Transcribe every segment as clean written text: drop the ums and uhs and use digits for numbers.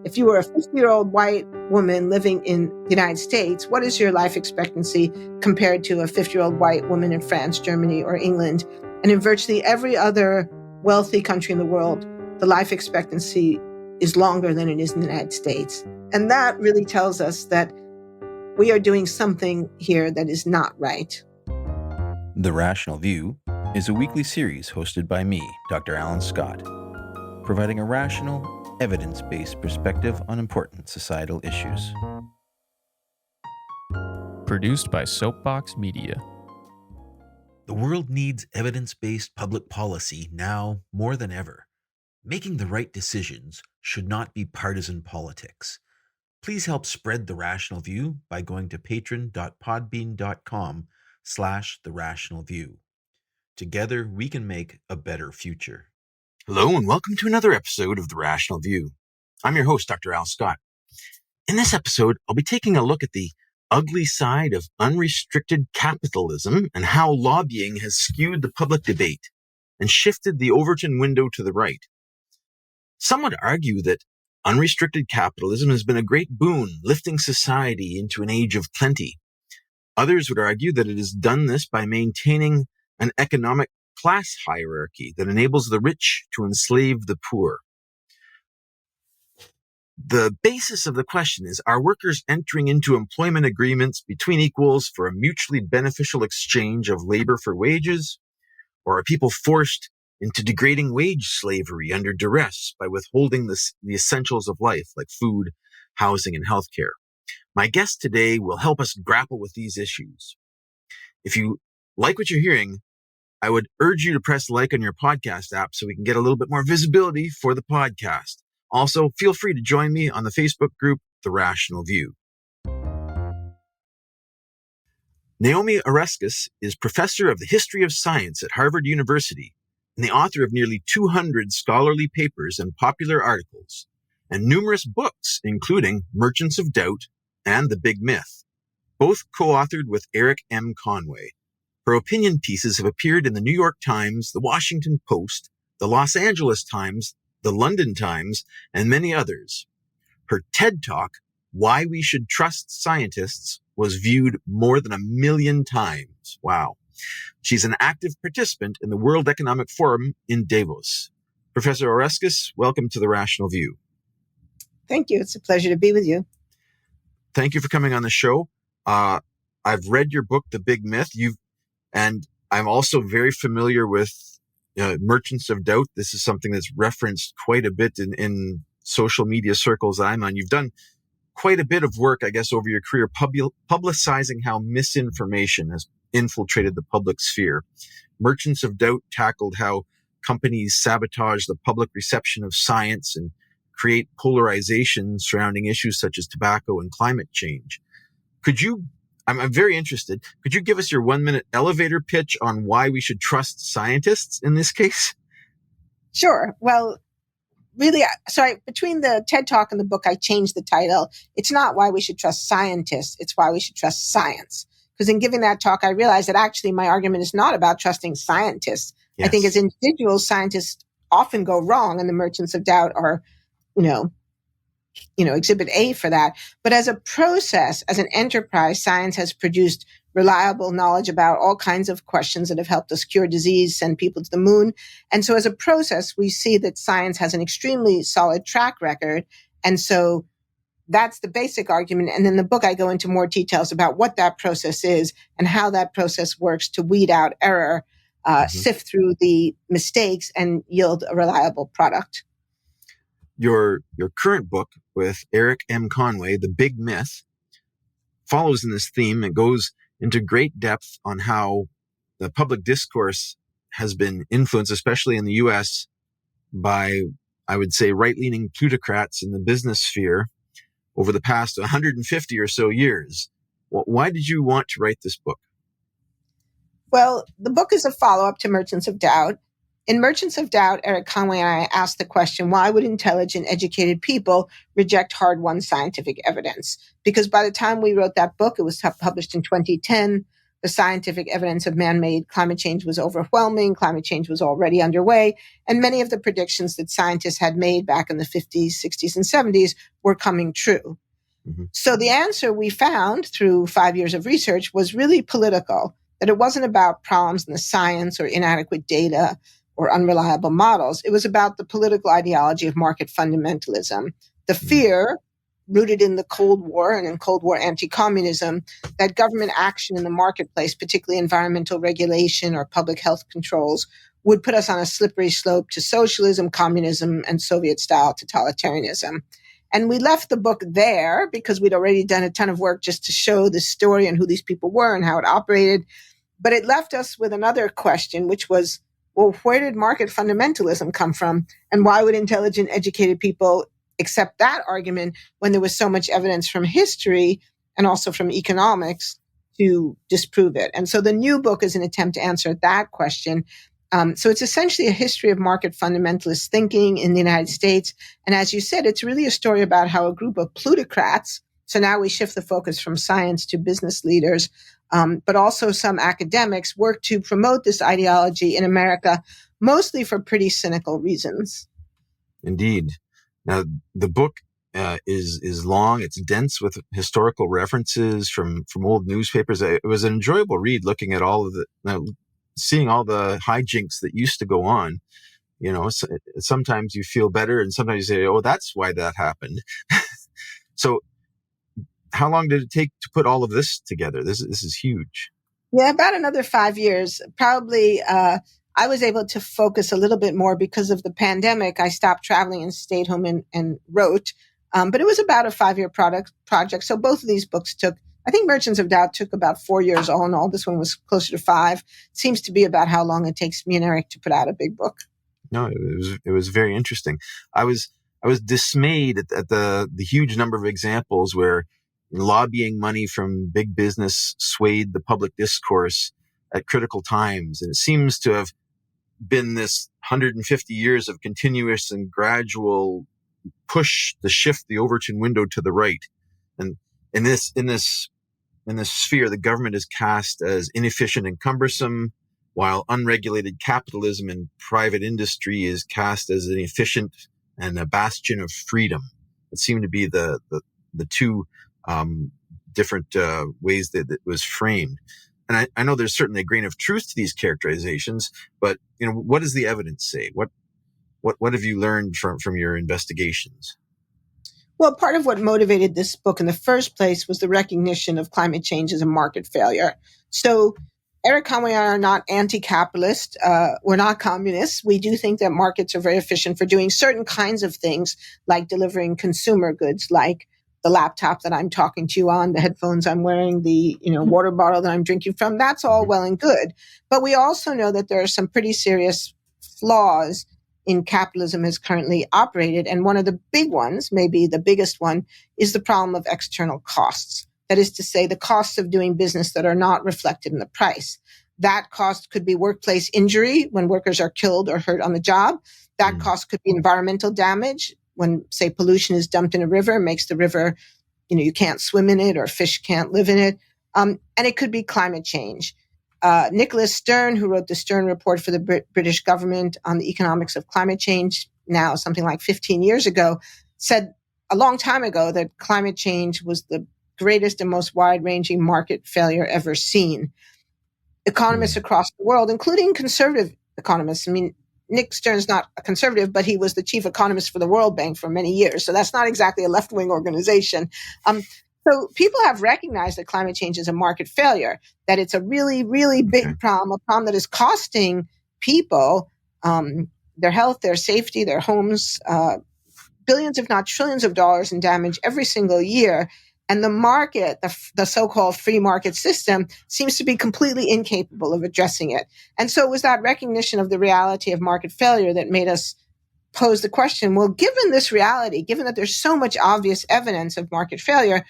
If you were a 50-year-old white woman living in the United States, what is your life expectancy compared to a 50-year-old white woman in France, Germany, or England? And in virtually every other wealthy country in the world, the life expectancy is longer than it is in the United States. And that really tells us that we are doing something here that is not right. The Rational View is a weekly series hosted by me, Dr. Alan Scott, providing a rational, evidence-based perspective on important societal issues. Produced by Soapbox Media. The world needs evidence-based public policy now more than ever. Making the right decisions should not be partisan politics. Please help spread The Rational View by going to patron.podbean.com/therationalview. Together, we can make a better future. Hello, and welcome to another episode of The Rational View. I'm your host, Dr. Al Scott. In this episode, I'll be taking a look at the ugly side of unrestricted capitalism and how lobbying has skewed the public debate and shifted the Overton window to the right. Some would argue that unrestricted capitalism has been a great boon, lifting society into an age of plenty. Others would argue that it has done this by maintaining an economic class hierarchy that enables the rich to enslave the poor. The basis of the question is, are workers entering into employment agreements between equals for a mutually beneficial exchange of labor for wages? Or are people forced into degrading wage slavery under duress by withholding the essentials of life like food, housing, and healthcare? My guest today will help us grapple with these issues. If you like what you're hearing, I would urge you to press like on your podcast app so we can get a little bit more visibility for the podcast. Also, feel free to join me on the Facebook group, The Rational View. Naomi Oreskes is professor of the history of science at Harvard University and the author of nearly 200 scholarly papers and popular articles, and numerous books, including Merchants of Doubt and The Big Myth, both co-authored with Eric M. Conway. Her opinion pieces have appeared in the New York Times, the Washington Post, the Los Angeles Times, the London Times, and many others. Her TED Talk, Why We Should Trust Scientists, was viewed more than 1 million times. Wow. She's an active participant in the World Economic Forum in Davos. Professor Oreskes, welcome to The Rational View. Thank you. It's a pleasure to be with you. Thank you for coming on the show. I've read your book, The Big Myth. And I'm also very familiar with Merchants of Doubt. This is something that's referenced quite a bit in social media circles that I'm on. You've done quite a bit of work, I guess, over your career, publicizing how misinformation has infiltrated the public sphere. Merchants of Doubt tackled how companies sabotage the public reception of science and create polarization surrounding issues such as tobacco and climate change. I'm very interested. Could you give us your 1-minute elevator pitch on why we should trust scientists in this case? Sure. Well, really, between the TED Talk and the book, I changed the title. It's not why we should trust scientists. It's why we should trust science. Because in giving that talk, I realized that actually my argument is not about trusting scientists. Yes. I think as individuals, scientists often go wrong, and the Merchants of Doubt are, exhibit A for that. But as a process, as an enterprise, science has produced reliable knowledge about all kinds of questions that have helped us cure disease, send people to the moon. And so as a process, we see that science has an extremely solid track record. And so that's the basic argument. And in the book, I go into more details about what that process is and how that process works to weed out error, sift through the mistakes, and yield a reliable product. Your current book with Eric M. Conway, The Big Myth, follows in this theme. It goes into great depth on how the public discourse has been influenced, especially in the U.S., by, I would say, right-leaning plutocrats in the business sphere over the past 150 or so years. Why did you want to write this book? Well, the book is a follow-up to Merchants of Doubt. In Merchants of Doubt, Eric Conway and I asked the question, why would intelligent, educated people reject hard-won scientific evidence? Because by the time we wrote that book, it was published in 2010, the scientific evidence of man-made climate change was overwhelming. Climate change was already underway. And many of the predictions that scientists had made back in the 50s, 60s, and 70s were coming true. Mm-hmm. So the answer we found through 5 years of research was really political, that it wasn't about problems in the science or inadequate data or unreliable models. It was about the political ideology of market fundamentalism, the fear rooted in the Cold War and in Cold War anti-communism that government action in the marketplace, particularly environmental regulation or public health controls, would put us on a slippery slope to socialism, communism, and Soviet-style totalitarianism. And we left the book there because we'd already done a ton of work just to show the story and who these people were and how it operated. But it left us with another question, which was, well, where did market fundamentalism come from? And why would intelligent, educated people accept that argument when there was so much evidence from history and also from economics to disprove it? And so the new book is an attempt to answer that question. So it's essentially a history of market fundamentalist thinking in the United States. And as you said, it's really a story about how a group of plutocrats, so now we shift the focus from science to business leaders, but also some academics, work to promote this ideology in America, mostly for pretty cynical reasons. Indeed. Now, the book is long. It's dense with historical references from old newspapers. It was an enjoyable read, looking at all of seeing all the hijinks that used to go on. Sometimes you feel better, and sometimes you say, "Oh, that's why that happened." So, how long did it take to put all of this together? This is huge. Yeah, about another 5 years. Probably, I was able to focus a little bit more because of the pandemic. I stopped traveling and stayed home and wrote. But it was about a 5-year project. So both of these books I think Merchants of Doubt took about 4 years all in all. This one was closer to 5. Seems to be about how long it takes me and Eric to put out a big book. No, it was very interesting. I was dismayed at the huge number of examples where lobbying money from big business swayed the public discourse at critical times. And it seems to have been this 150 years of continuous and gradual push to shift the Overton window to the right. And in this sphere, the government is cast as inefficient and cumbersome, while unregulated capitalism and private industry is cast as an efficient and a bastion of freedom. It seemed to be the two different ways that it was framed. And I know there's certainly a grain of truth to these characterizations, but what does the evidence say? What have you learned from your investigations? Well, part of what motivated this book in the first place was the recognition of climate change as a market failure. So Eric Conway and I are not anti-capitalist. We're not communists. We do think that markets are very efficient for doing certain kinds of things, like delivering consumer goods, like the laptop that I'm talking to you on, the headphones I'm wearing, the water bottle that I'm drinking from. That's all well and good. But we also know that there are some pretty serious flaws in capitalism as currently operated. And one of the big ones, maybe the biggest one, is the problem of external costs. That is to say, the costs of doing business that are not reflected in the price. That cost could be workplace injury when workers are killed or hurt on the job. That cost could be environmental damage when, say, pollution is dumped in a river, makes the river, you can't swim in it or fish can't live in it. And it could be climate change. Nicholas Stern, who wrote the Stern Report for the British government on the economics of climate change, now something like 15 years ago, said a long time ago that climate change was the greatest and most wide-ranging market failure ever seen. Economists across the world, including conservative economists, Nick Stern's not a conservative, but he was the chief economist for the World Bank for many years. So that's not exactly a left-wing organization. So people have recognized that climate change is a market failure, that it's a really, really big problem, a problem that is costing people their health, their safety, their homes, billions, if not trillions of dollars in damage every single year. And the market, the so-called free market system, seems to be completely incapable of addressing it. And so it was that recognition of the reality of market failure that made us pose the question, well, given this reality, given that there's so much obvious evidence of market failure,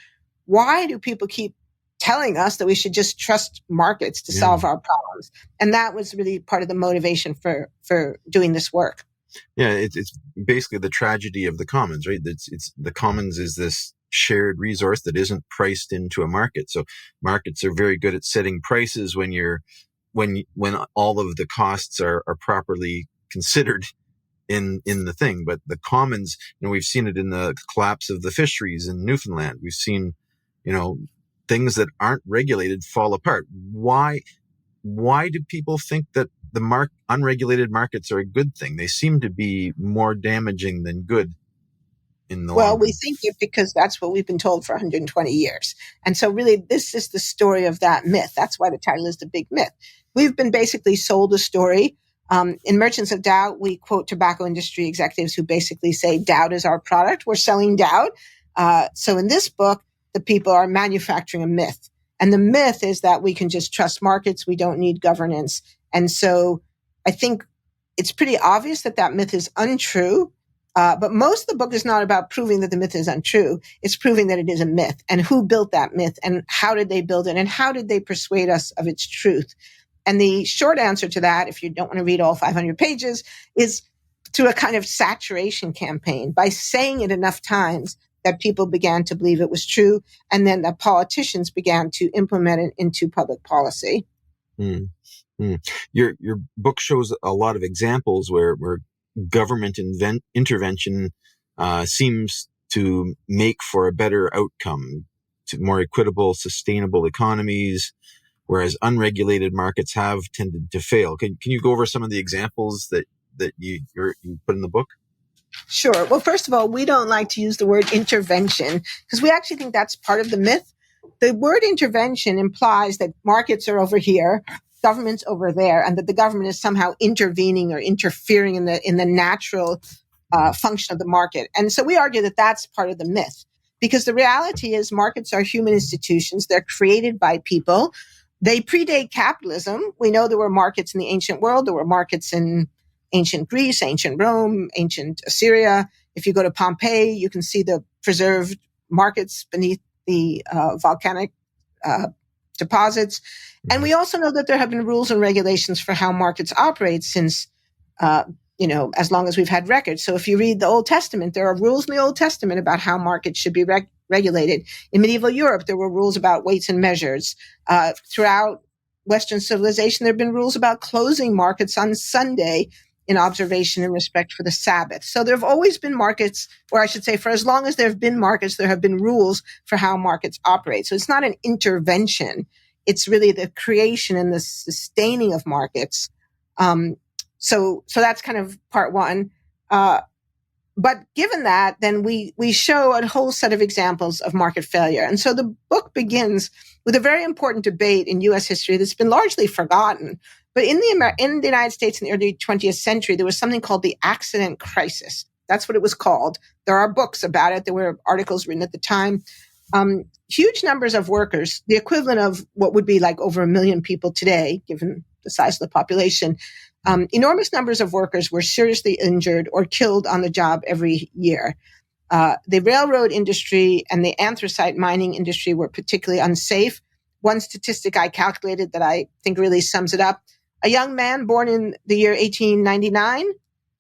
why do people keep telling us that we should just trust markets to solve our problems? And that was really part of the motivation for doing this work. Yeah, it's basically the tragedy of the commons, right? It's the commons is this shared resource that isn't priced into a market. So markets are very good at setting prices when all of the costs are properly considered in the thing. But the commons, we've seen it in the collapse of the fisheries in Newfoundland. We've seen, things that aren't regulated fall apart. Why do people think that the unregulated markets are a good thing? They seem to be more damaging than good in the long run. We think it because that's what we've been told for 120 years. And so really, this is the story of that myth. That's why the title is The Big Myth. We've been basically sold a story. In Merchants of Doubt, we quote tobacco industry executives who basically say, doubt is our product. We're selling doubt. So in this book, the people are manufacturing a myth. And the myth is that we can just trust markets. We don't need governance. And so I think it's pretty obvious that myth is untrue. But most of the book is not about proving that the myth is untrue. It's proving that it is a myth, and who built that myth, and how did they build it, and how did they persuade us of its truth. And the short answer to that, if you don't want to read all 500 pages, is through a kind of saturation campaign, by saying it enough times that people began to believe it was true, and then the politicians began to implement it into public policy. Your book shows a lot of examples where government intervention seems to make for a better outcome, to more equitable, sustainable economies, whereas unregulated markets have tended to fail. Can you go over some of the examples that you put in the book? Sure. Well, first of all, we don't like to use the word intervention because we actually think that's part of the myth. The word intervention implies that markets are over here, government's over there, and that the government is somehow intervening or interfering in the natural function of the market. And so we argue that that's part of the myth, because the reality is markets are human institutions. They're created by people. They predate capitalism. We know there were markets in the ancient world. There were markets in ancient Greece, ancient Rome, ancient Assyria. If you go to Pompeii, you can see the preserved markets beneath the volcanic deposits. And we also know that there have been rules and regulations for how markets operate since, as long as we've had records. So if you read the Old Testament, there are rules in the Old Testament about how markets should be regulated. In medieval Europe, there were rules about weights and measures. Throughout Western civilization, there have been rules about closing markets on Sunday in observation and respect for the Sabbath. So there have always been markets, or I should say, for as long as there have been markets, there have been rules for how markets operate. So it's not an intervention. It's really the creation and the sustaining of markets. So that's kind of part one. But given that, then we show a whole set of examples of market failure. And so the book begins with a very important debate in U.S. history that's been largely forgotten. But in the United States in the early 20th century, there was something called the accident crisis. That's what it was called. There are books about it. There were articles written at the time. Huge numbers of workers, the equivalent of what would be like over 1 million people today, given the size of the population, enormous numbers of workers were seriously injured or killed on the job every year. The railroad industry and the anthracite mining industry were particularly unsafe. One statistic I calculated that I think really sums it up: a young man born in the year 1899,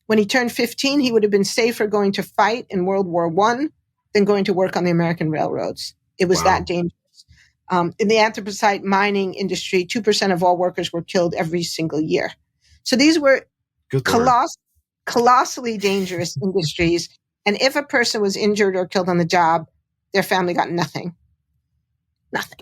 when he turned 15, he would have been safer going to fight in World War I than going to work on the American railroads. It was that dangerous. In the anthracite mining industry, 2% of all workers were killed every single year. So these were colossally dangerous industries. And if a person was injured or killed on the job, their family got nothing. Nothing.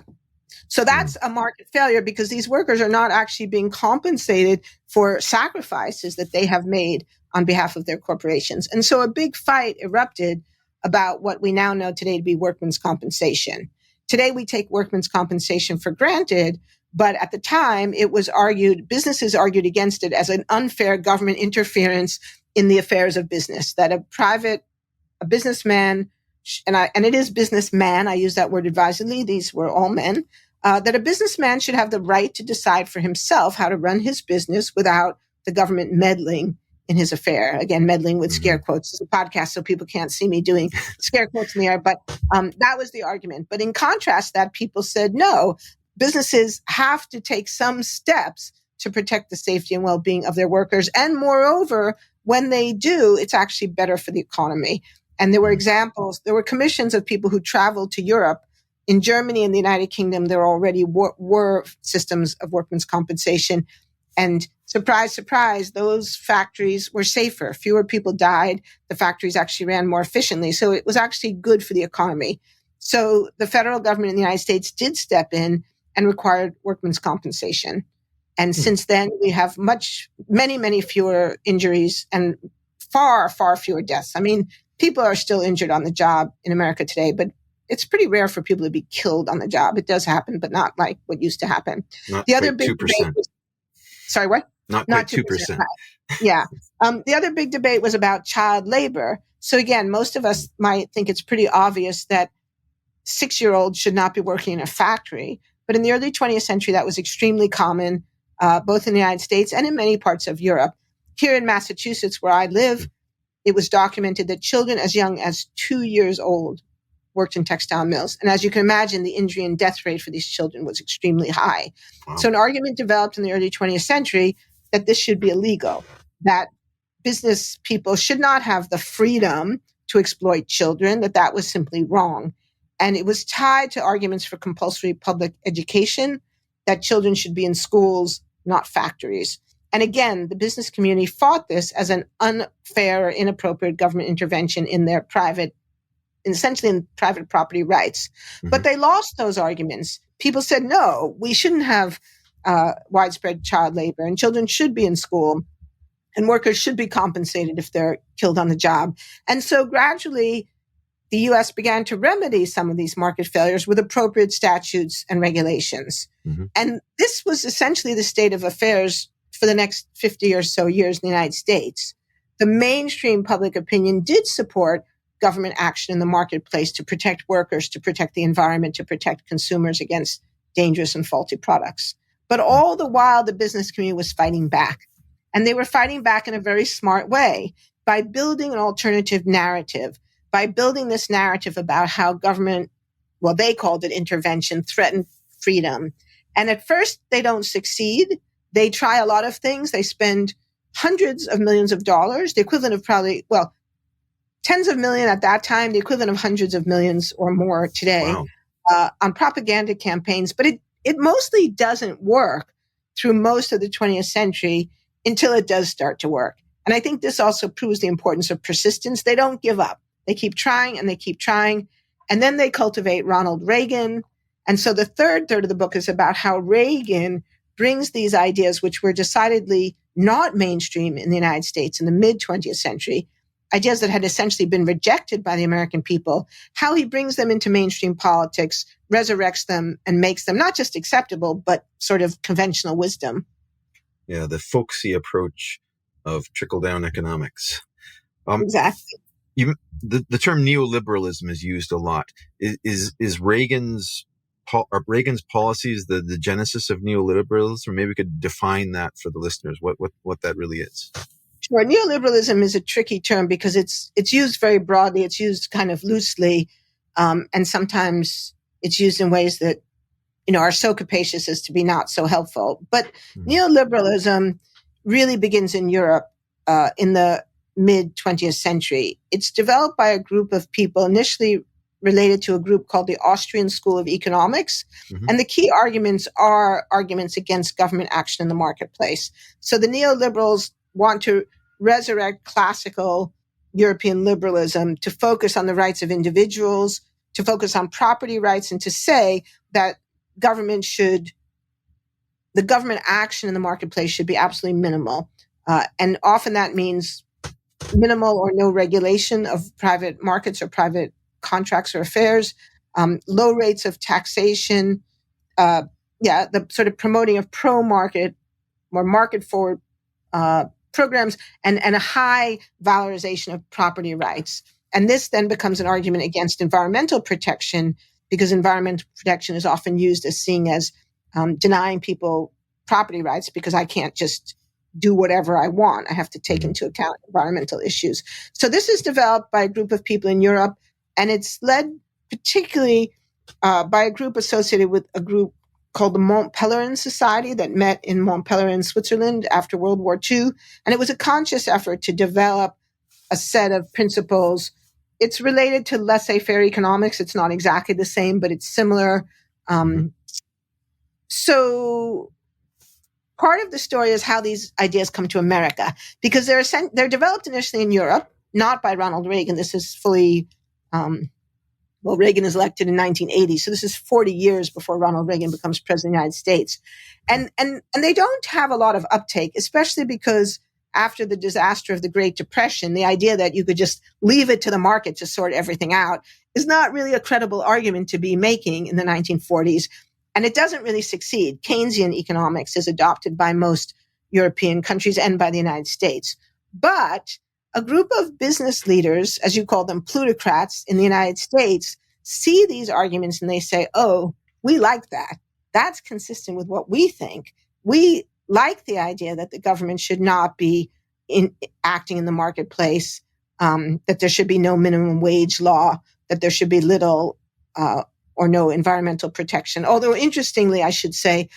So that's a market failure, because these workers are not actually being compensated for sacrifices that they have made on behalf of their corporations. And so a big fight erupted about what we now know today to be workmen's compensation. Today we take workmen's compensation for granted, but at the time it was argued, businesses argued against it as an unfair government interference in the affairs of business, that a businessman, and it is businessman, I use that word advisedly, these were all men, that a businessman should have the right to decide for himself how to run his business without the government meddling in his affair. Again, meddling with scare quotes. It's a podcast, so people can't see me doing scare quotes in the air, but that was the argument. But in contrast, that people said, no, businesses have to take some steps to protect the safety and well-being of their workers. And moreover, when they do, it's actually better for the economy. And there were examples, there were commissions of people who traveled to Europe. In Germany and the United Kingdom, there already were systems of workmen's compensation. And surprise, surprise, those factories were safer. Fewer people died. The factories actually ran more efficiently. So it was actually good for the economy. So the federal government in the United States did step in and required workmen's compensation. And since then, we have many fewer injuries and far fewer deaths. I mean, people are still injured on the job in America today, but it's pretty rare for people to be killed on the job. It does happen, but not like what used to happen. Not The quite other big 2%. debate was, sorry, what? Not quite 2%. Yeah. The other big debate was about child labor. So again, most of us might think it's pretty obvious that 6-year-olds should not be working in a factory. But in the early 20th century, that was extremely common, both in the United States and in many parts of Europe. Here in Massachusetts, where I live, it was documented that children as young as 2 years old worked in textile mills. And as you can imagine, the injury and death rate for these children was extremely high. Wow. So an argument developed in the early 20th century that this should be illegal, that business people should not have the freedom to exploit children, that was simply wrong. And it was tied to arguments for compulsory public education, that children should be in schools, not factories. And again, the business community fought this as an unfair or inappropriate government intervention in their essentially in private property rights. Mm-hmm. But they lost those arguments. People said, no, we shouldn't have widespread child labor, and children should be in school, and workers should be compensated if they're killed on the job. And so gradually, the U.S. began to remedy some of these market failures with appropriate statutes and regulations. Mm-hmm. And this was essentially the state of affairs for the next 50 or so years in the United States. The mainstream public opinion did support government action in the marketplace to protect workers, to protect the environment, to protect consumers against dangerous and faulty products. But all the while, the business community was fighting back. And they were fighting back in a very smart way by building an alternative narrative, by building this narrative about how government, well, they called it intervention, threatened freedom. And at first, they don't succeed. They try a lot of things. They spend hundreds of millions of dollars, the equivalent of probably, well, tens of millions at that time, the equivalent of hundreds of millions or more today, wow, on propaganda campaigns. But it mostly doesn't work through most of the 20th century until it does start to work. And I think this also proves the importance of persistence. They don't give up. They keep trying and they keep trying. And then they cultivate Ronald Reagan. And so the third of the book is about how Reagan brings these ideas, which were decidedly not mainstream in the United States in the mid-20th century, ideas that had essentially been rejected by the American people, how he brings them into mainstream politics, resurrects them, and makes them not just acceptable, but sort of conventional wisdom. Yeah, the folksy approach of trickle-down economics. Exactly. The term neoliberalism is used a lot. Is Reagan's policies the genesis of neoliberalism? Or maybe we could define that for the listeners, what that really is. Sure. Neoliberalism is a tricky term because it's used very broadly. It's used kind of loosely, and sometimes it's used in ways that are so capacious as to be not so helpful. But neoliberalism really begins in Europe in the mid-20th century. It's developed by a group of people initially related to a group called the Austrian School of Economics. Mm-hmm. And the key arguments are arguments against government action in the marketplace. So the neoliberals want to resurrect classical European liberalism to focus on the rights of individuals, to focus on property rights, and to say that the government action in the marketplace should be absolutely minimal. And often that means minimal or no regulation of private markets or private contracts or affairs, low rates of taxation, the sort of promoting of pro-market, more market-forward programs, and a high valorization of property rights. And this then becomes an argument against environmental protection, because environmental protection is often used as seeing as denying people property rights because I can't just do whatever I want. I have to take into account environmental issues. So this is developed by a group of people in Europe, and it's led particularly by a group associated with a group called the Mont Pelerin Society that met in Mont Pelerin, Switzerland after World War II. And it was a conscious effort to develop a set of principles it's related to laissez-faire economics. It's not exactly the same, but it's similar. So part of the story is how these ideas come to America, because they're developed initially in Europe, not by Ronald Reagan. This is fully, Reagan is elected in 1980, so this is 40 years before Ronald Reagan becomes president of the United States. And they don't have a lot of uptake, especially because after the disaster of the Great Depression, the idea that you could just leave it to the market to sort everything out is not really a credible argument to be making in the 1940s. And it doesn't really succeed. Keynesian economics is adopted by most European countries and by the United States. But a group of business leaders, as you call them, plutocrats in the United States, see these arguments and they say, oh, we like that. That's consistent with what we think. We like the idea that the government should not be acting in the marketplace, that there should be no minimum wage law, that there should be little or no environmental protection. Although, interestingly, I should say,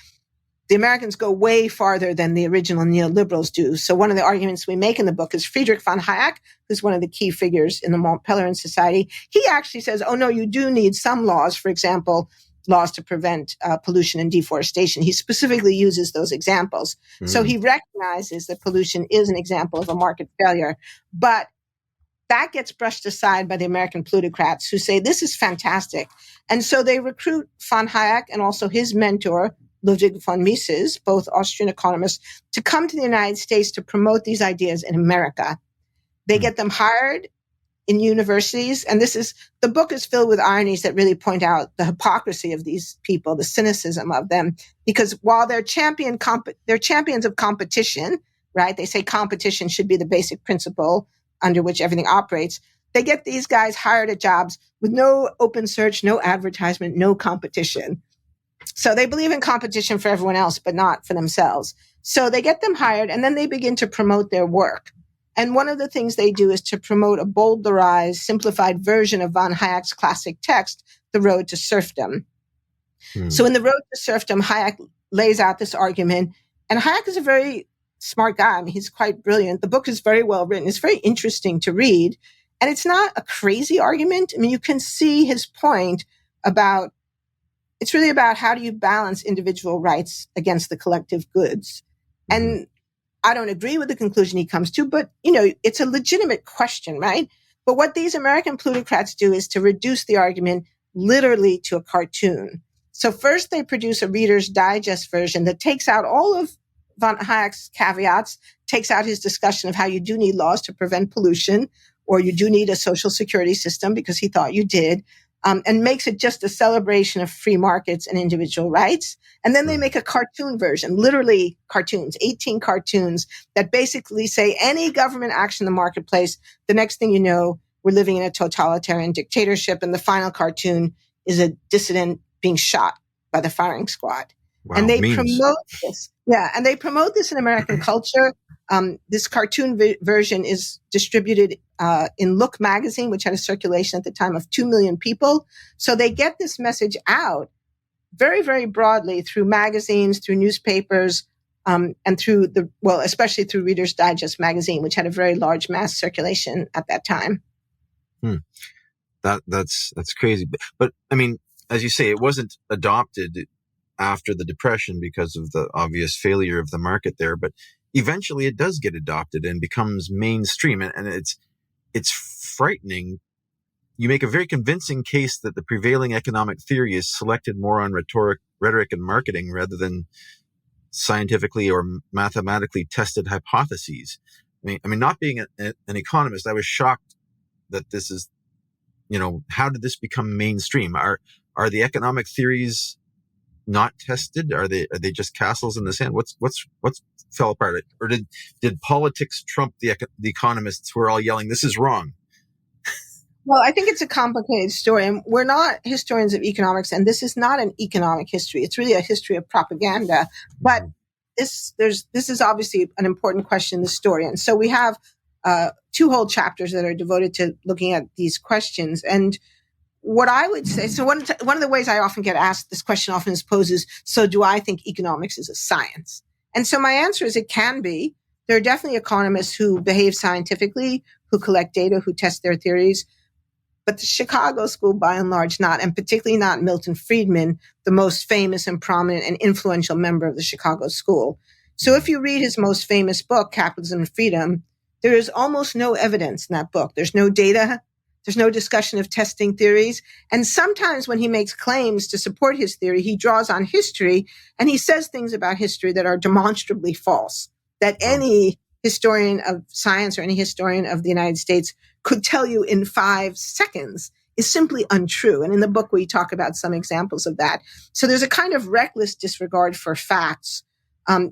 the Americans go way farther than the original neoliberals do. So one of the arguments we make in the book is Friedrich von Hayek, who's one of the key figures in the Mont Pelerin Society. He actually says, oh, no, you do need some laws, for example, laws to prevent pollution and deforestation. He specifically uses those examples. So he recognizes that pollution is an example of a market failure. But that gets brushed aside by the American plutocrats who say, this is fantastic. And so they recruit von Hayek and also his mentor, Ludwig von Mises, both Austrian economists, to come to the United States to promote these ideas in America. They get them hired in universities. And the book is filled with ironies that really point out the hypocrisy of these people, the cynicism of them, because while they're champions of competition, right? They say competition should be the basic principle under which everything operates. They get these guys hired at jobs with no open search, no advertisement, no competition. So they believe in competition for everyone else, but not for themselves. So they get them hired and then they begin to promote their work. And one of the things they do is to promote a bowdlerized, simplified version of von Hayek's classic text, The Road to Serfdom. So in The Road to Serfdom, Hayek lays out this argument. And Hayek is a very smart guy. I mean, he's quite brilliant. The book is very well written. It's very interesting to read. And it's not a crazy argument. I mean, you can see his point about, it's really about how do you balance individual rights against the collective goods. And I don't agree with the conclusion he comes to, but, it's a legitimate question, right? But what these American plutocrats do is to reduce the argument literally to a cartoon. So first they produce a Reader's Digest version that takes out all of von Hayek's caveats, takes out his discussion of how you do need laws to prevent pollution, or you do need a social security system because he thought you did, and makes it just a celebration of free markets and individual rights. And then they make a cartoon version, literally cartoons, 18 cartoons that basically say any government action in the marketplace, the next thing you know, we're living in a totalitarian dictatorship. And the final cartoon is a dissident being shot by the firing squad. Wow, and they memes. promote this. Yeah. And they promote this in American culture. This cartoon version is distributed in Look magazine, which had a circulation at the time of 2 million people. So they get this message out very, very broadly through magazines, through newspapers, and through especially through Reader's Digest magazine, which had a very large mass circulation at that time. That's crazy. But I mean, as you say, it wasn't adopted after the Depression because of the obvious failure of the market there, but eventually it does get adopted and becomes mainstream. And it's frightening. You make a very convincing case that the prevailing economic theory is selected more on rhetoric and marketing rather than scientifically or mathematically tested hypotheses. I mean, not being an economist, I was shocked that this is, how did this become mainstream? Are the economic theories not tested? Are they just castles in the sand? What's fell apart? Or did politics trump the economists who are all yelling, this is wrong? Well, I think it's a complicated story, and we're not historians of economics, and this is not an economic history. It's really a history of propaganda. But this is obviously an important question in the story. And so we have 2 whole chapters that are devoted to looking at these questions. And what I would say, so one of the ways I often get asked this question often is poses, so do I think economics is a science? And so my answer is it can be. There are definitely economists who behave scientifically, who collect data, who test their theories. but the Chicago school, by and large, not, and particularly not Milton Friedman, the most famous and prominent and influential member of the Chicago school. So if you read his most famous book, Capitalism and Freedom, there is almost no evidence in that book. There's no data. There's no discussion of testing theories. And sometimes when he makes claims to support his theory, he draws on history and he says things about history that are demonstrably false, that any historian of science or any historian of the United States could tell you in 5 seconds is simply untrue. And in the book, we talk about some examples of that. So there's a kind of reckless disregard for facts.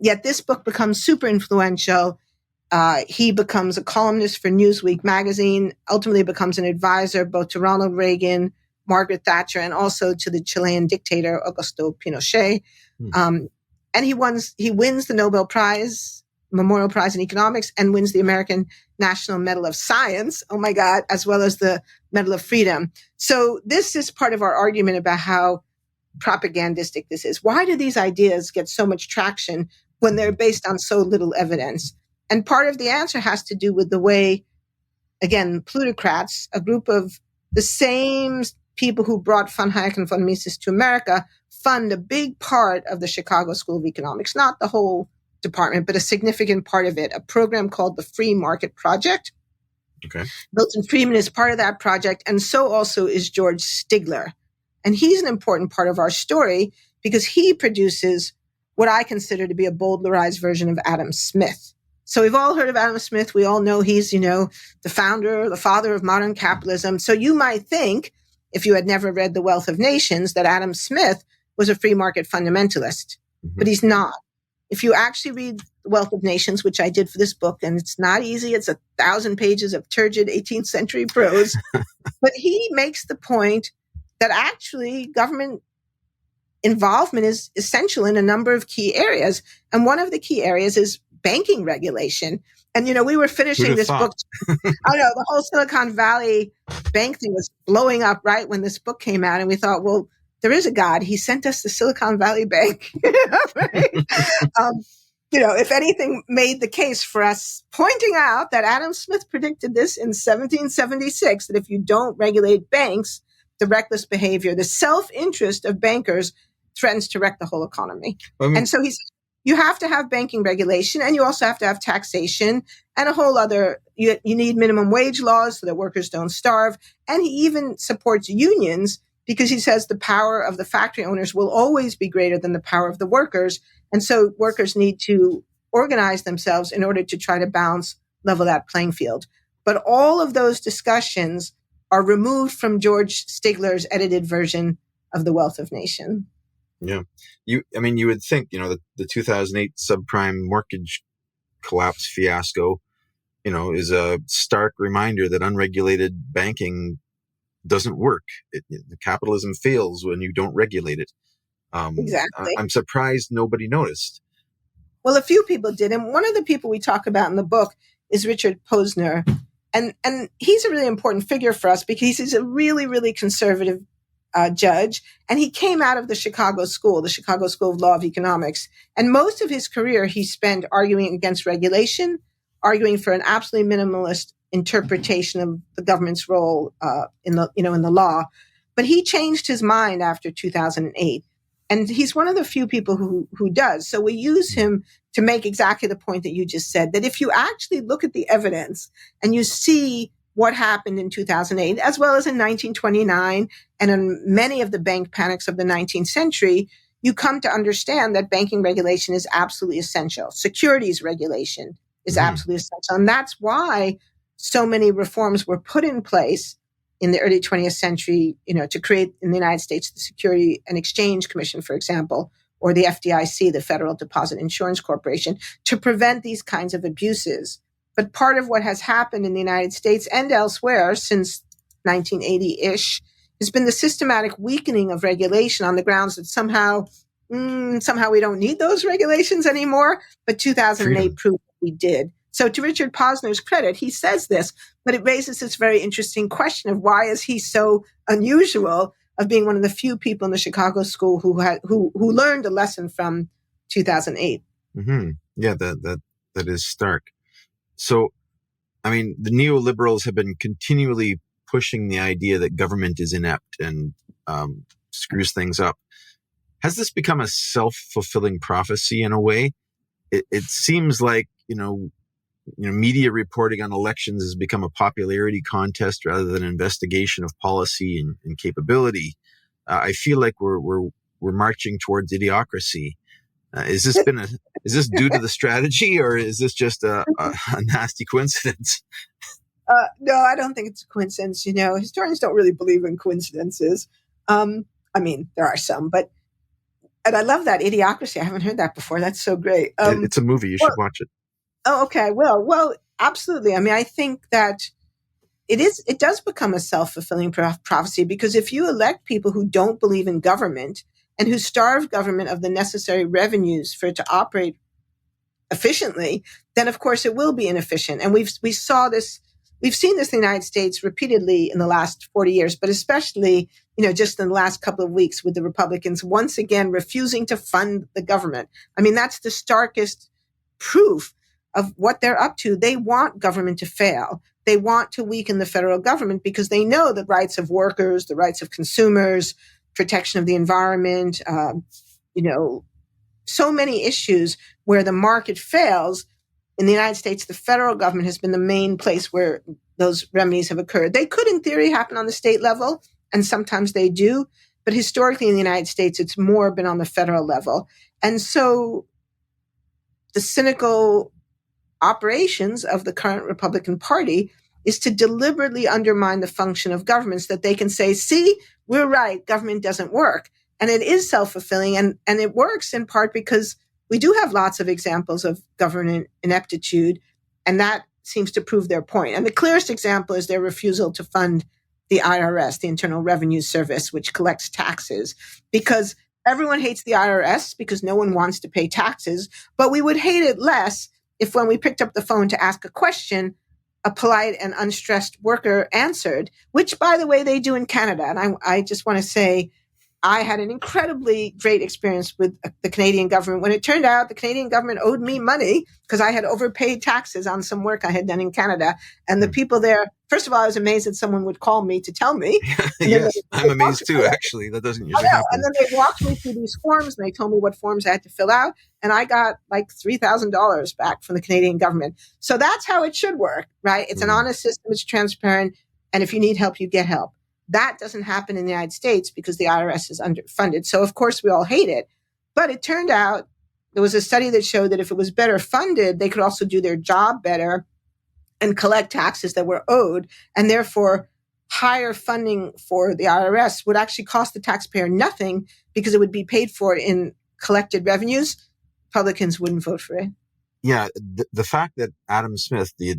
Yet this book becomes super influential. He becomes a columnist for Newsweek magazine, ultimately becomes an advisor both to Ronald Reagan, Margaret Thatcher, and also to the Chilean dictator Augusto Pinochet. And he wins the Nobel Prize, Memorial Prize in Economics, and wins the American National Medal of Science, oh my God, as well as the Medal of Freedom. So this is part of our argument about how propagandistic this is. Why do these ideas get so much traction when they're based on so little evidence? And part of the answer has to do with the way, again, plutocrats, a group of the same people who brought von Hayek and von Mises to America, fund a big part of the Chicago School of Economics, not the whole department, but a significant part of it, a program called the Free Market Project. Okay. Milton Friedman is part of that project, and so also is George Stigler. And he's an important part of our story because he produces what I consider to be a bowdlerized version of Adam Smith. So we've all heard of Adam Smith. We all know he's, the founder, the father of modern capitalism. So you might think, if you had never read The Wealth of Nations, that Adam Smith was a free market fundamentalist, but he's not. If you actually read The Wealth of Nations, which I did for this book, and it's not easy, it's 1,000 pages of turgid 18th century prose, but he makes the point that actually government involvement is essential in a number of key areas. And one of the key areas is banking regulation. And, we were finishing this book. I know the whole Silicon Valley bank thing was blowing up right when this book came out. And we thought, well, there is a God. He sent us the Silicon Valley Bank. Right? If anything made the case for us pointing out that Adam Smith predicted this in 1776, that if you don't regulate banks, the reckless behavior, the self-interest of bankers threatens to wreck the whole economy. And so he said, you have to have banking regulation, and you also have to have taxation and a whole other, you need minimum wage laws so that workers don't starve. And he even supports unions because he says the power of the factory owners will always be greater than the power of the workers. And so workers need to organize themselves in order to try to level that playing field. But all of those discussions are removed from George Stigler's edited version of The Wealth of Nations. Yeah. You would think, the 2008 subprime mortgage collapse fiasco, is a stark reminder that unregulated banking doesn't work. The capitalism fails when you don't regulate it. Exactly. I'm surprised nobody noticed. Well, a few people did. And one of the people we talk about in the book is Richard Posner. And he's a really important figure for us because he's a really, really conservative judge. And he came out of the Chicago School of Law of Economics. And most of his career, he spent arguing against regulation, arguing for an absolutely minimalist interpretation of the government's role in the law. But he changed his mind after 2008. And he's one of the few people who does. So we use him to make exactly the point that you just said, that if you actually look at the evidence and you see what happened in 2008, as well as in 1929 and in many of the bank panics of the 19th century, you come to understand that banking regulation is absolutely essential. Securities regulation is absolutely essential. And that's why so many reforms were put in place in the early 20th century, to create in the United States the Security and Exchange Commission, for example, or the FDIC, the Federal Deposit Insurance Corporation, to prevent these kinds of abuses. But part of what has happened in the United States and elsewhere since 1980-ish has been the systematic weakening of regulation on the grounds that somehow we don't need those regulations anymore. But 2008 proved that we did. So to Richard Posner's credit, he says this, but it raises this very interesting question of why is he so unusual of being one of the few people in the Chicago School who learned a lesson from 2008. Yeah, that is stark. So, the neoliberals have been continually pushing the idea that government is inept and screws things up. Has this become a self-fulfilling prophecy in a way? It seems like, media reporting on elections has become a popularity contest rather than an investigation of policy and capability. I feel like we're marching towards idiocracy. Is this due to the strategy, or is this just a nasty coincidence? No, I don't think it's a coincidence. Historians don't really believe in coincidences. There are some, and I love that, idiocracy. I haven't heard that before. That's so great. It's a movie. You should watch it. Oh, okay. Well, absolutely. I think that it does become a self-fulfilling prophecy, because if you elect people who don't believe in government and who starve government of the necessary revenues for it to operate efficiently, then of course it will be inefficient. And we've seen this in the United States repeatedly in the last 40 years, but especially, just in the last couple of weeks with the Republicans once again refusing to fund the government. That's the starkest proof of what they're up to. They want government to fail. They want to weaken the federal government because they know the rights of workers, the rights of consumers, protection of the environment, so many issues where the market fails. In the United States, the federal government has been the main place where those remedies have occurred. They could, in theory, happen on the state level, and sometimes they do. But historically in the United States, it's more been on the federal level. And so the cynical operations of the current Republican Party is to deliberately undermine the function of governments, that they can say, see, we're right, government doesn't work. And it is self-fulfilling, and it works in part because we do have lots of examples of government ineptitude, and that seems to prove their point. And the clearest example is their refusal to fund the IRS, the Internal Revenue Service, which collects taxes, because everyone hates the IRS because no one wants to pay taxes, but we would hate it less if when we picked up the phone to ask a question, a polite and unstressed worker answered, which, by the way, they do in Canada. And I just want to say, I had an incredibly great experience with the Canadian government when it turned out the Canadian government owed me money because I had overpaid taxes on some work I had done in Canada. And the people there, first of all, I was amazed that someone would call me to tell me. Yes, I'm amazed too, actually. That doesn't usually happen. And then they walked me through these forms and they told me what forms I had to fill out. And I got like $3,000 back from the Canadian government. So that's how it should work, right? It's an honest system. It's transparent. And if you need help, you get help. That doesn't happen in the United States because the IRS is underfunded. So, of course, we all hate it. But it turned out there was a study that showed that if it was better funded, they could also do their job better and collect taxes that were owed. And therefore, higher funding for the IRS would actually cost the taxpayer nothing because it would be paid for in collected revenues. Republicans wouldn't vote for it. Yeah, the fact that Adam Smith, he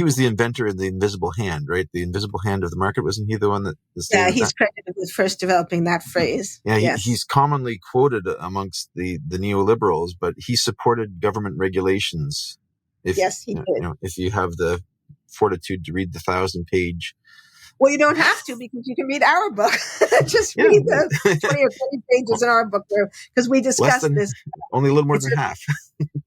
was the inventor of the invisible hand, right? The invisible hand of the market. Wasn't he the one that? Yeah, he's credited with first developing that phrase. Yeah, yes. He's commonly quoted amongst the neoliberals, but he supported government regulations. Yes, he did. If you have the fortitude to read the 1,000-page. Well, you don't have to because you can read our book. Just read the 20 or 30 pages in our book because we discuss this. Only a little more than half.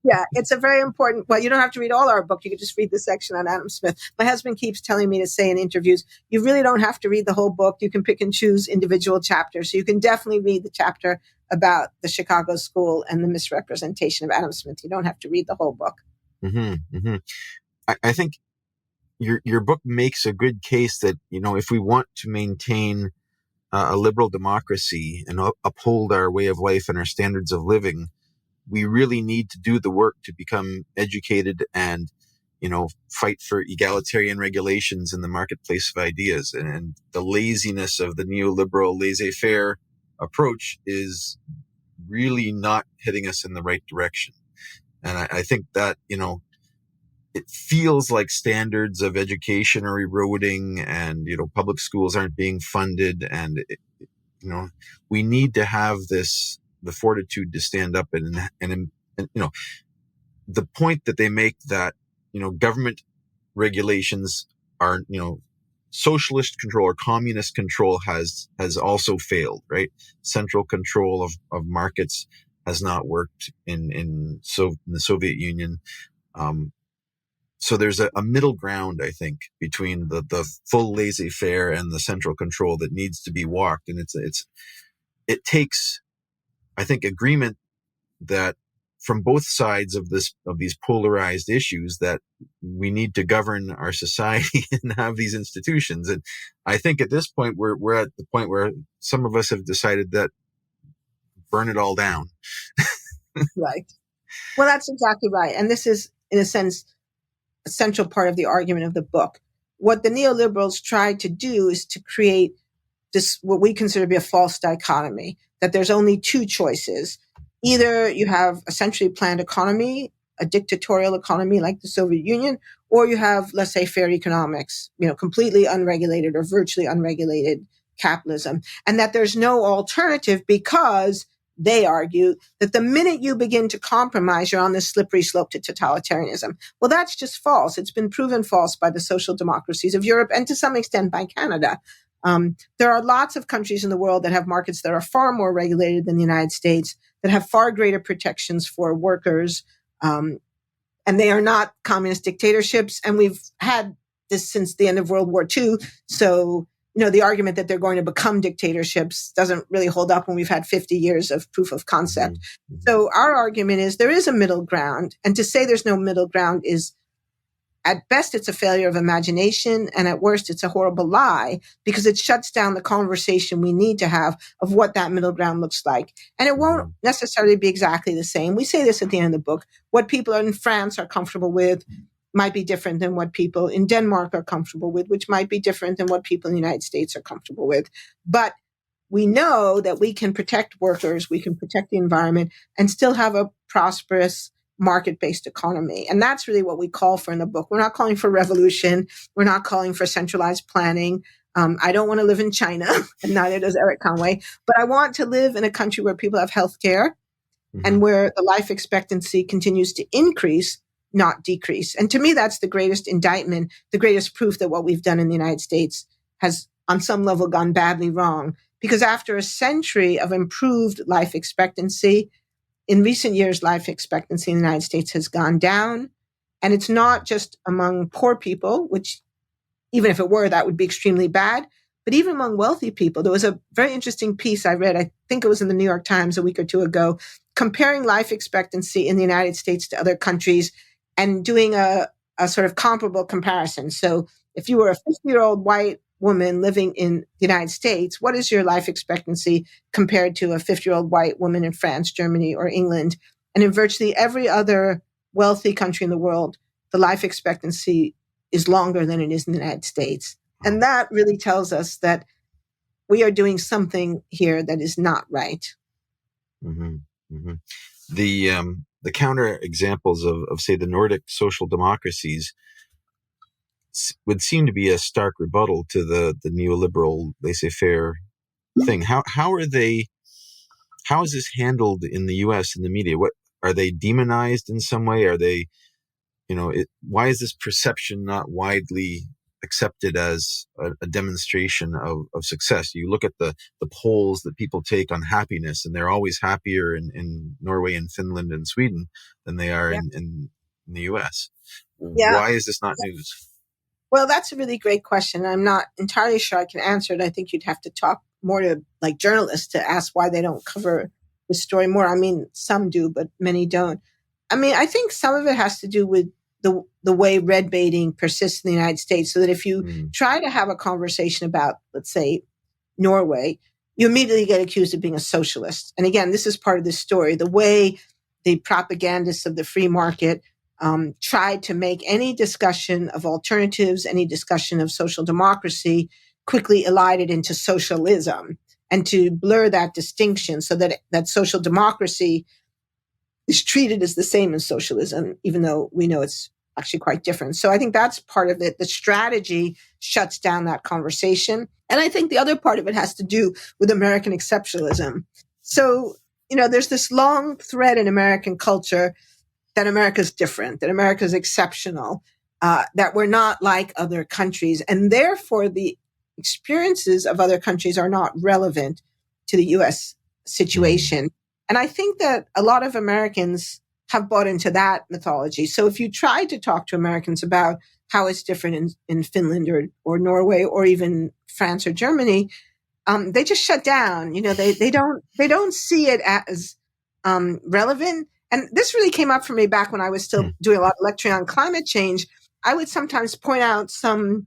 Yeah, it's a very important. Well, you don't have to read all our book. You can just read the section on Adam Smith. My husband keeps telling me to say in interviews, you really don't have to read the whole book. You can pick and choose individual chapters. So you can definitely read the chapter about the Chicago School and the misrepresentation of Adam Smith. You don't have to read the whole book. Mm-hmm, mm-hmm. I think your book makes a good case that, if we want to maintain a liberal democracy and uphold our way of life and our standards of living, we really need to do the work to become educated and, fight for egalitarian regulations in the marketplace of ideas. And the laziness of the neoliberal laissez-faire approach is really not heading us in the right direction. And I think that, it feels like standards of education are eroding and, public schools aren't being funded. And, we need to have the fortitude to stand up and the point that they make that, government regulations are, socialist control or communist control has also failed, right? Central control of markets has not worked in the Soviet Union. So there's a middle ground, I think, between the full laissez-faire and the central control that needs to be walked. And it takes, I think, agreement that from both sides of these polarized issues, that we need to govern our society and have these institutions. And I think at this point we're at the point where some of us have decided that burn it all down. Right. Well, that's exactly right. And this is, in a sense, a central part of the argument of the book. What the neoliberals tried to do is to create this, what we consider to be a false dichotomy, that there's only two choices. Either you have a centrally planned economy, a dictatorial economy like the Soviet Union, or you have laissez-faire economics, completely unregulated or virtually unregulated capitalism, and that there's no alternative because they argue that the minute you begin to compromise, you're on this slippery slope to totalitarianism. Well, that's just false. It's been proven false by the social democracies of Europe and to some extent by Canada. There are lots of countries in the world that have markets that are far more regulated than the United States, that have far greater protections for workers, and they are not communist dictatorships. And we've had this since the end of World War II. So, the argument that they're going to become dictatorships doesn't really hold up when we've had 50 years of proof of concept. Mm-hmm. So our argument is there is a middle ground. And to say there's no middle ground is, at best, it's a failure of imagination, and at worst, it's a horrible lie, because it shuts down the conversation we need to have of what that middle ground looks like. And it won't necessarily be exactly the same. We say this at the end of the book. What people in France are comfortable with might be different than what people in Denmark are comfortable with, which might be different than what people in the United States are comfortable with. But we know that we can protect workers, we can protect the environment, and still have a prosperous market-based economy. And that's really what we call for in the book. We're not calling for revolution. We're not calling for centralized planning. I don't want to live in China, and neither does Eric Conway. But I want to live in a country where people have health care and where the life expectancy continues to increase, not decrease. And to me, that's the greatest indictment, the greatest proof that what we've done in the United States has on some level gone badly wrong. Because after a century of improved life expectancy, in recent years, life expectancy in the United States has gone down. And it's not just among poor people, which even if it were, that would be extremely bad. But even among wealthy people, there was a very interesting piece I read, I think it was in the New York Times a week or two ago, comparing life expectancy in the United States to other countries and doing a sort of comparable comparison. So if you were a 50-year-old white woman living in the United States, what is your life expectancy compared to a 50-year-old white woman in France, Germany, or England? And in virtually every other wealthy country in the world, the life expectancy is longer than it is in the United States. And that really tells us that we are doing something here that is not right. Mm-hmm. Mm-hmm. The counter examples of, say, the Nordic social democracies would seem to be a stark rebuttal to the neoliberal laissez-faire thing. How is this handled in the U.S. in the media? What are they demonized in some way? Are they, why is this perception not widely accepted as a demonstration of success? You look at the polls that people take on happiness, and they're always happier in Norway and Finland and Sweden than they are in the U.S. Yeah. Why is this not news? Well, that's a really great question. I'm not entirely sure I can answer it. I think you'd have to talk more to journalists to ask why they don't cover the story more. I mean, some do, but many don't. I mean, I think some of it has to do with the way red baiting persists in the United States, so that if you try to have a conversation about, let's say, Norway, you immediately get accused of being a socialist. And again, this is part of this story. The way the propagandists of the free market tried to make any discussion of alternatives, any discussion of social democracy, quickly elided into socialism, and to blur that distinction so that social democracy is treated as the same as socialism, even though we know it's actually quite different. So I think that's part of it. The strategy shuts down that conversation. And I think the other part of it has to do with American exceptionalism. So, there's this long thread in American culture that America's different, that America's exceptional, that we're not like other countries. And therefore, the experiences of other countries are not relevant to the U.S. situation. And I think that a lot of Americans have bought into that mythology. So if you try to talk to Americans about how it's different in Finland or Norway or even France or Germany, they just shut down. They don't see it as relevant. And this really came up for me back when I was still doing a lot of lecturing on climate change. I would sometimes point out something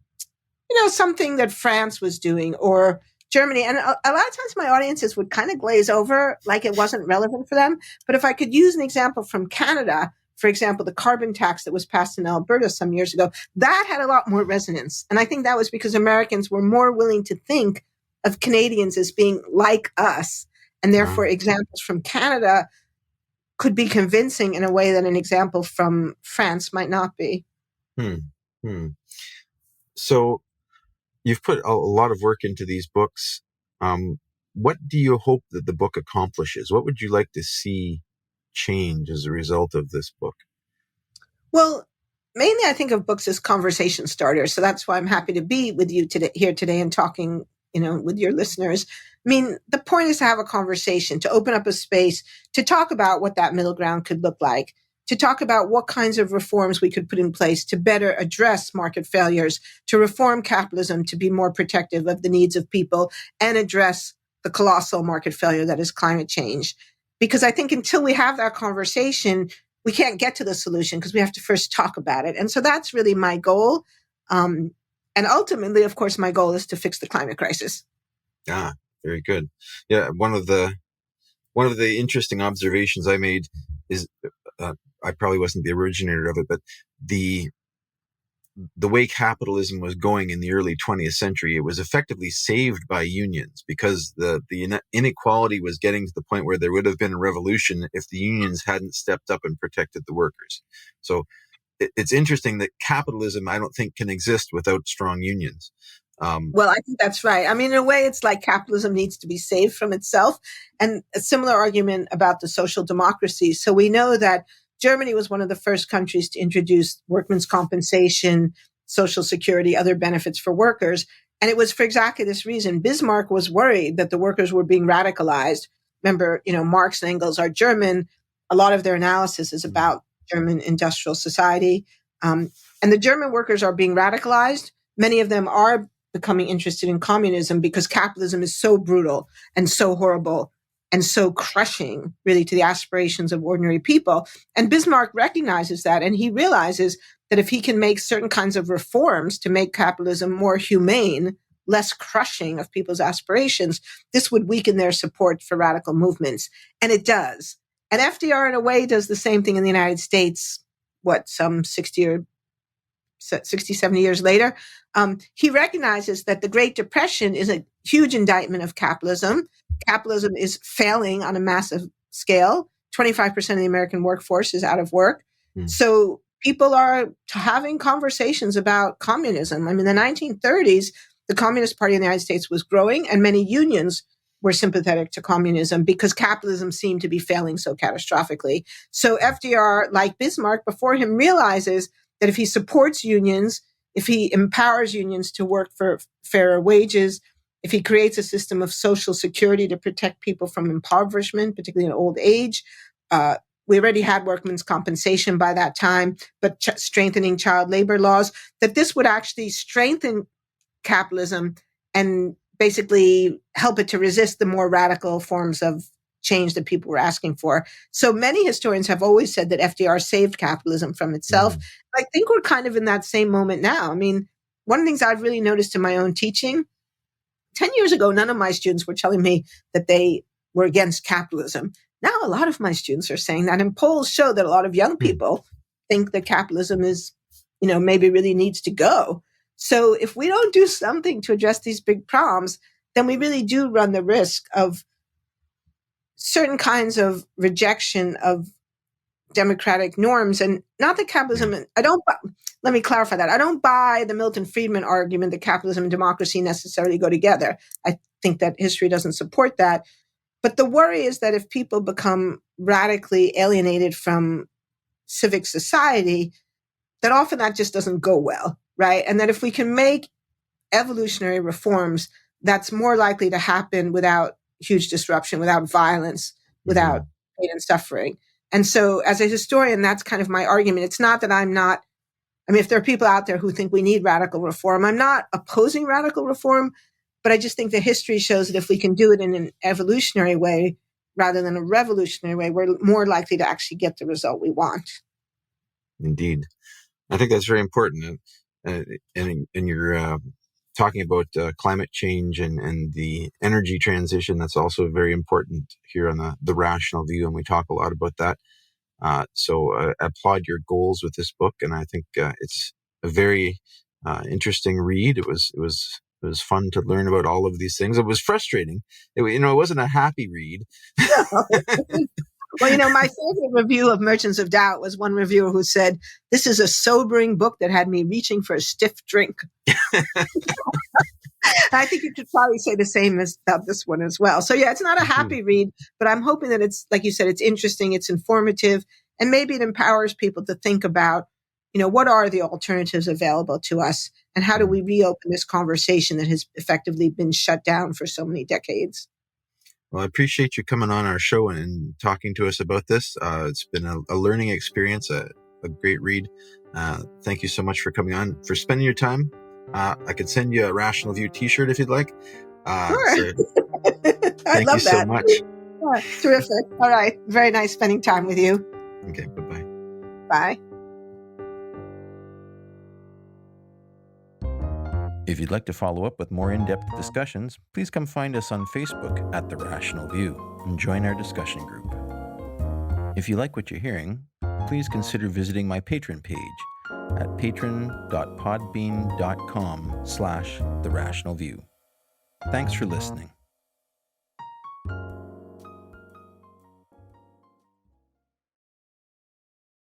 that France was doing or Germany. And a lot of times my audiences would kind of glaze over like it wasn't relevant for them. But if I could use an example from Canada, for example, the carbon tax that was passed in Alberta some years ago, that had a lot more resonance. And I think that was because Americans were more willing to think of Canadians as being like us. And therefore, examples from Canada could be convincing in a way that an example from France might not be. So you've put a lot of work into these books. What do you hope that the book accomplishes? What would you like to see change as a result of this book? Well, mainly I think of books as conversation starters. So that's why I'm happy to be with you here today and talking, with your listeners. I mean, the point is to have a conversation, to open up a space, to talk about what that middle ground could look like, to talk about what kinds of reforms we could put in place to better address market failures, to reform capitalism to be more protective of the needs of people and address the colossal market failure that is climate change. Because I think until we have that conversation, we can't get to the solution because we have to first talk about it. And so that's really my goal. And ultimately, of course, my goal is to fix the climate crisis. Very good. Yeah, one of the interesting observations I made is I probably wasn't the originator of it, but the way capitalism was going in the early 20th century, it was effectively saved by unions because the inequality was getting to the point where there would have been a revolution if the unions hadn't stepped up and protected the workers. So it's interesting that capitalism, I don't think, can exist without strong unions. Well, I think that's right. I mean, in a way, it's like capitalism needs to be saved from itself. And a similar argument about the social democracy. So we know that Germany was one of the first countries to introduce workmen's compensation, social security, other benefits for workers. And it was for exactly this reason. Bismarck was worried that the workers were being radicalized. Remember, Marx and Engels are German. A lot of their analysis is about German industrial society. And the German workers are being radicalized. Many of them are becoming interested in communism because capitalism is so brutal and so horrible and so crushing, really, to the aspirations of ordinary people. And Bismarck recognizes that, and he realizes that if he can make certain kinds of reforms to make capitalism more humane, less crushing of people's aspirations, this would weaken their support for radical movements. And it does. And FDR, in a way, does the same thing in the United States, some 60, 70 years later. He recognizes that the Great Depression is a huge indictment of capitalism. Capitalism is failing on a massive scale. 25% of the American workforce is out of work. So people are having conversations about communism. I mean, in the 1930s, the Communist Party in the United States was growing, and many unions were sympathetic to communism because capitalism seemed to be failing so catastrophically. So FDR, like Bismarck before him, realizes that if he supports unions, if he empowers unions to work for fairer wages, if he creates a system of social security to protect people from impoverishment, particularly in old age, we already had workmen's compensation by that time, but strengthening child labor laws, that this would actually strengthen capitalism and basically help it to resist the more radical forms of change that people were asking for. So many historians have always said that FDR saved capitalism from itself. I think we're kind of in that same moment now. I mean, one of the things I've really noticed in my own teaching, 10 years ago, none of my students were telling me that they were against capitalism. Now, a lot of my students are saying that, and polls show that a lot of young people think that capitalism is, maybe really needs to go. So if we don't do something to address these big problems, then we really do run the risk of certain kinds of rejection of democratic norms. And not that capitalism, let me clarify that. I don't buy the Milton Friedman argument that capitalism and democracy necessarily go together. I think that history doesn't support that. But the worry is that if people become radically alienated from civic society, that often that just doesn't go well, right? And that if we can make evolutionary reforms, that's more likely to happen without huge disruption, without violence, without pain and suffering. And so as a historian, that's kind of my argument. It's not that if there are people out there who think we need radical reform, I'm not opposing radical reform, but I just think that history shows that if we can do it in an evolutionary way rather than a revolutionary way, we're more likely to actually get the result we want. Indeed. I think that's very important. And you're talking about climate change and the energy transition. That's also very important here on the Rational View, and we talk a lot about that. So I applaud your goals with this book, and I think it's a very interesting read. It was fun to learn about all of these things. It was frustrating. It wasn't a happy read. Well, my favorite review of Merchants of Doubt was one reviewer who said, "This is a sobering book that had me reaching for a stiff drink." I think you could probably say the same about this one as well. So yeah, it's not a happy read, but I'm hoping that it's, like you said, it's interesting, it's informative, and maybe it empowers people to think about, what are the alternatives available to us, and how do we reopen this conversation that has effectively been shut down for so many decades. Well, I appreciate you coming on our show and talking to us about this. It's been a learning experience, a great read. Thank you so much for coming on, for spending your time. I could send you a Rational View t-shirt if you'd like. Sure. So I'd love you so much. Yeah, terrific. All right. Very nice spending time with you. Okay, bye-bye. Bye. If you'd like to follow up with more in-depth discussions, please come find us on Facebook at The Rational View and join our discussion group. If you like what you're hearing, please consider visiting my Patreon page at patron.podbean.com/therationalview. Thanks for listening.